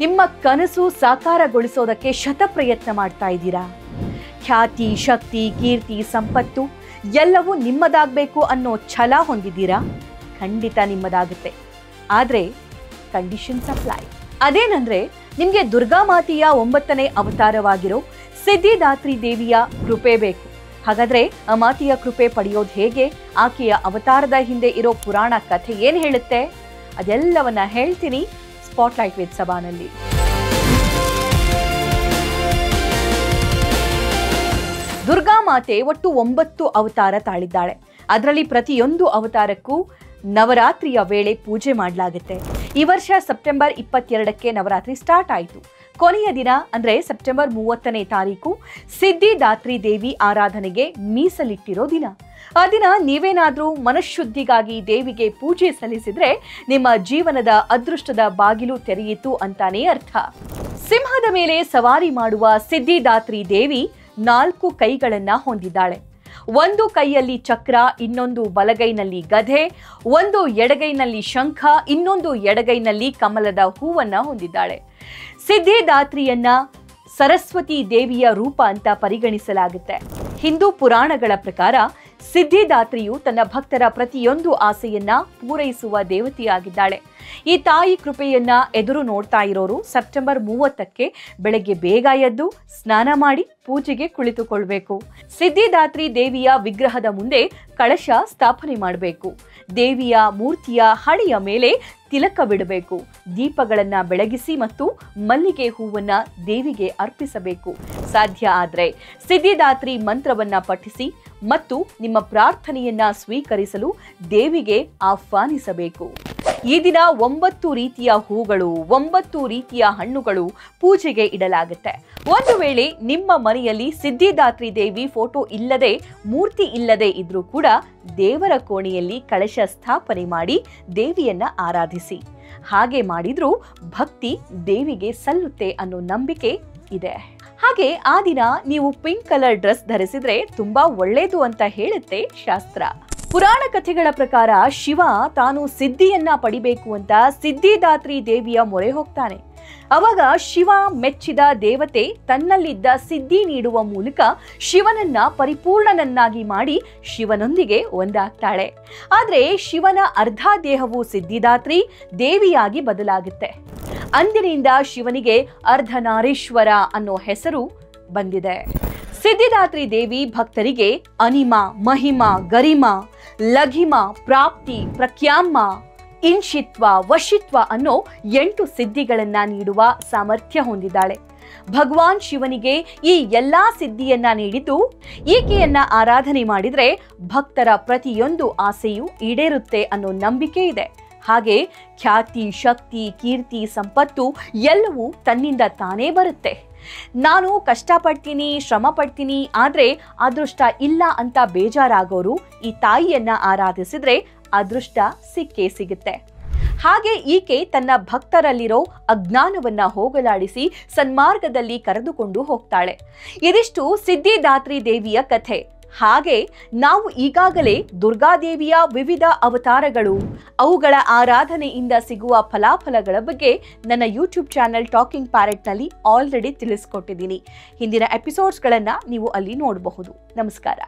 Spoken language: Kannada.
ನಿಮ್ಮ ಕನಸು ಸಾಕಾರಗೊಳಿಸೋದಕ್ಕೆ ಶತಪ್ರಯತ್ನ ಮಾಡ್ತಾ ಇದ್ದೀರಾ? ಖ್ಯಾತಿ, ಶಕ್ತಿ, ಕೀರ್ತಿ, ಸಂಪತ್ತು ಎಲ್ಲವೂ ನಿಮ್ಮದಾಗಬೇಕು ಅನ್ನೋ ಛಲ ಹೊಂದಿದ್ದೀರಾ? ಖಂಡಿತ ನಿಮ್ಮದಾಗುತ್ತೆ. ಆದರೆ ಕಂಡೀಷನ್ಸ್ ಅಪ್ಲೈ. ಅದೇನಂದ್ರೆ ನಿಮಗೆ ದುರ್ಗಾಮಾತೆಯ 9ನೇ ಅವತಾರವಾಗಿರೋ ಸಿದ್ಧಿದಾತ್ರಿ ದೇವಿಯ ಕೃಪೆ ಬೇಕು. ಹಾಗಾದ್ರೆ ಆ ಮಾತೆಯ ಕೃಪೆ ಪಡೆಯೋದು ಹೇಗೆ? ಆಕೆಯ ಅವತಾರದ ಹಿಂದೆ ಇರೋ ಪುರಾಣ ಕಥೆ ಏನು ಹೇಳುತ್ತೆ? ಅದೆಲ್ಲವನ್ನ ಹೇಳ್ತೀನಿ ಸ್ಪಾಟ್ಲೈಟ್ ವಿತ್ ಸಭಾನಲ್ಲಿ. ದುರ್ಗಾಮಾತೆ ಒಟ್ಟು 9 ಅವತಾರ ತಾಳಿದ್ದಾಳೆ. ಅದರಲ್ಲಿ ಪ್ರತಿಯೊಂದು ಅವತಾರಕ್ಕೂ ನವರಾತ್ರಿಯ ವೇಳೆ ಪೂಜೆ ಮಾಡಲಾಗುತ್ತೆ. ಈ ವರ್ಷ ಸೆಪ್ಟೆಂಬರ್ 22ಕ್ಕೆ ನವರಾತ್ರಿ ಸ್ಟಾರ್ಟ್ ಆಯಿತು. ಕೊನೆಯ ದಿನ ಅಂದರೆ ಸೆಪ್ಟೆಂಬರ್ 30ನೇ ತಾರೀಕು ಸಿದ್ಧಿದಾತ್ರಿ ದೇವಿ ಆರಾಧನೆಗೆ ಮೀಸಲಿಟ್ಟಿರೋ ದಿನ. ಆ ದಿನ ನೀವೇನಾದರೂ ಮನಃಶುದ್ಧಿಗಾಗಿ ದೇವಿಗೆ ಪೂಜೆ ಸಲ್ಲಿಸಿದ್ರೆ ನಿಮ್ಮ ಜೀವನದ ಅದೃಷ್ಟದ ಬಾಗಿಲು ತೆರೆಯಿತು ಅಂತಾನೇ ಅರ್ಥ. ಸಿಂಹದ ಮೇಲೆ ಸವಾರಿ ಮಾಡುವ ಸಿದ್ಧಿದಾತ್ರಿ ದೇವಿ 4 ಕೈಗಳನ್ನ ಹೊಂದಿದ್ದಾಳೆ. ಒಂದು ಕೈಯಲ್ಲಿ ಚಕ್ರ, ಇನ್ನೊಂದು ಬಲಗೈನಲ್ಲಿ ಗದೆ, ಒಂದು ಎಡಗೈನಲ್ಲಿ ಶಂಖ, ಇನ್ನೊಂದು ಎಡಗೈನಲ್ಲಿ ಕಮಲದ ಹೂವನ್ನ ಹೊಂದಿದ್ದಾಳೆ. ಸಿದ್ಧಿದಾತ್ರಿಯನ್ನ ಸರಸ್ವತಿ ದೇವಿಯ ರೂಪ ಅಂತ ಪರಿಗಣಿಸಲಾಗುತ್ತೆ. ಹಿಂದೂ ಪುರಾಣಗಳ ಪ್ರಕಾರ ಸಿದ್ಧಿದಾತ್ರಿಯು ತನ್ನ ಭಕ್ತರ ಪ್ರತಿಯೊಂದು ಆಸೆಯನ್ನ ಪೂರೈಸುವ ದೇವತೆಯಾಗಿದ್ದಾಳೆ. ಈ ತಾಯಿ ಕೃಪೆಯನ್ನ ಎದುರು ನೋಡ್ತಾ ಇರೋರು ಸೆಪ್ಟೆಂಬರ್ 30ಕ್ಕೆ ಬೆಳಗ್ಗೆ ಬೇಗ ಎದ್ದು ಸ್ನಾನ ಮಾಡಿ ಪೂಜೆಗೆ ಕುಳಿತುಕೊಳ್ಬೇಕು. ಸಿದ್ಧಿದಾತ್ರಿ ದೇವಿಯ ವಿಗ್ರಹದ ಮುಂದೆ ಕಳಶ ಸ್ಥಾಪನೆ ಮಾಡಬೇಕು. ದೇವಿಯ ಮೂರ್ತಿಯ ಹಣೆಯ ಮೇಲೆ ತಿಲಕ ಬಿಡಬೇಕು. ದೀಪಗಳನ್ನ ಬೆಳಗಿಸಿ ಮತ್ತು ಮಲ್ಲಿಗೆ ಹೂವನ್ನ ದೇವಿಗೆ ಅರ್ಪಿಸಬೇಕು. ಸಾಧ್ಯ ಆದ್ರೆ ಸಿದ್ಧಿದಾತ್ರಿ ಮಂತ್ರವನ್ನ ಪಠಿಸಿ ಮತ್ತು ನಿಮ್ಮ ಪ್ರಾರ್ಥನೆಯನ್ನ ಸ್ವೀಕರಿಸಲು ದೇವಿಗೆ ಆಹ್ವಾನಿಸಬೇಕು. ಈ ದಿನ 9 ರೀತಿಯ ಹೂಗಳು, 9 ರೀತಿಯ ಹಣ್ಣುಗಳು ಪೂಜೆಗೆ ಇಡಲಾಗುತ್ತೆ. ಒಂದು ವೇಳೆ ನಿಮ್ಮ ಮನೆಯಲ್ಲಿ ಸಿದ್ಧಿದಾತ್ರಿ ದೇವಿ ಫೋಟೋ ಇಲ್ಲದೆ, ಮೂರ್ತಿ ಇಲ್ಲದೆ ಇದ್ರೂ ಕೂಡ ದೇವರ ಕೋಣೆಯಲ್ಲಿ ಕಳಶ ಸ್ಥಾಪನೆ ಮಾಡಿ ದೇವಿಯನ್ನ ಆರಾಧಿಸಿ. ಹಾಗೆ ಮಾಡಿದ್ರೂ ಭಕ್ತಿ ದೇವಿಗೆ ಸಲ್ಲುತ್ತೆ ಅನ್ನೋ ನಂಬಿಕೆ ಇದೆ. ಹಾಗೆ ಆ ದಿನ ನೀವು ಪಿಂಕ್ ಕಲರ್ ಡ್ರೆಸ್ ಧರಿಸಿದ್ರೆ ತುಂಬಾ ಒಳ್ಳೇದು ಅಂತ ಹೇಳುತ್ತೆ ಶಾಸ್ತ್ರ. ಪುರಾಣ ಕಥೆಗಳ ಪ್ರಕಾರ ಶಿವ ತಾನು ಸಿದ್ಧಿಯನ್ನ ಪಡಿಬೇಕು ಅಂತ ಸಿದ್ಧಿದಾತ್ರಿ ದೇವಿಯ ಮೊರೆ ಹೋಗ್ತಾನೆ. ಅವಾಗ ಶಿವ ಮೆಚ್ಚಿದ ದೇವತೆ ತನ್ನಲ್ಲಿದ್ದ ಸಿದ್ಧಿ ನೀಡುವ ಮೂಲಕ ಶಿವನನ್ನ ಪರಿಪೂರ್ಣನನ್ನಾಗಿ ಮಾಡಿ ಶಿವನೊಂದಿಗೆ ಒಂದಾಗ್ತಾಳೆ. ಆದ್ರೆ ಶಿವನ ಅರ್ಧ ದೇಹವು ಸಿದ್ಧಿದಾತ್ರಿ ದೇವಿಯಾಗಿ ಬದಲಾಗುತ್ತೆ. ಅಂದಿನಿಂದ ಶಿವನಿಗೆ ಅರ್ಧನಾರೀಶ್ವರ ಅನ್ನೋ ಹೆಸರು ಬಂದಿದೆ. ಸಿದ್ಧಿದಾತ್ರಿ ದೇವಿ ಭಕ್ತರಿಗೆ ಅನಿಮ, ಮಹಿಮ, ಗರಿಮ, ಲಘಿಮ, ಪ್ರಾಪ್ತಿ, ಪ್ರಖ್ಯಾಮ, ಇನ್ಶಿತ್ವ, ವಶಿತ್ವ ಅನ್ನೋ 8 ಸಿದ್ಧಿಗಳನ್ನ ನೀಡುವ ಸಾಮರ್ಥ್ಯ ಹೊಂದಿದ್ದಾಳೆ. ಭಗವಾನ್ ಶಿವನಿಗೆ ಈ ಎಲ್ಲಾ ಸಿದ್ಧಿಯನ್ನ ನೀಡಿದ್ದು ಈಕೆಯನ್ನ ಆರಾಧನೆ ಮಾಡಿದ್ರೆ ಭಕ್ತರ ಪ್ರತಿಯೊಂದು ಆಸೆಯೂ ಈಡೇರುತ್ತೆ ಅನ್ನೋ ನಂಬಿಕೆ ಇದೆ. ಹಾಗೆ ಖ್ಯಾತಿ, ಶಕ್ತಿ, ಕೀರ್ತಿ, ಸಂಪತ್ತು ಎಲ್ಲವೂ ತನ್ನಿಂದ ತಾನೇ ಬರುತ್ತೆ. ನಾನು ಕಷ್ಟಪಡ್ತೀನಿ, ಶ್ರಮ ಪಡ್ತೀನಿ, ಆದ್ರೆ ಅದೃಷ್ಟ ಇಲ್ಲ ಅಂತ ಬೇಜಾರಾಗೋರು ಈ ತಾಯಿಯನ್ನ ಆರಾಧಿಸಿದ್ರೆ ಅದೃಷ್ಟ ಸಿಕ್ಕೇ ಸಿಗುತ್ತೆ. ಹಾಗೆ ಈಕೆ ತನ್ನ ಭಕ್ತರಲ್ಲಿರೋ ಅಜ್ಞಾನವನ್ನ ಹೋಗಲಾಡಿಸಿ ಸನ್ಮಾರ್ಗದಲ್ಲಿ ಕರೆದುಕೊಂಡು ಹೋಗ್ತಾಳೆ. ಇದಿಷ್ಟು ಸಿದ್ಧಿದಾತ್ರಿ ದೇವಿಯ ಕಥೆ. ಹಾಗೆ ನಾವು ಈಗಾಗಲೇ ದುರ್ಗಾದೇವಿಯ ವಿವಿಧ ಅವತಾರಗಳು, ಅವುಗಳ ಆರಾಧನೆಯಿಂದ ಸಿಗುವ ಫಲಾಫಲಗಳ ಬಗ್ಗೆ ನನ್ನ ಯೂಟ್ಯೂಬ್ ಚಾನೆಲ್ ಟಾಕಿಂಗ್ ಪ್ಯಾರೆಟ್ನಲ್ಲಿ ಆಲ್ರೆಡಿ ತಿಳಿಸ್ಕೊಟ್ಟಿದ್ದೀನಿ. ಹಿಂದಿನ ಎಪಿಸೋಡ್ಸ್ಗಳನ್ನು ನೀವು ಅಲ್ಲಿ ನೋಡಬಹುದು. ನಮಸ್ಕಾರ.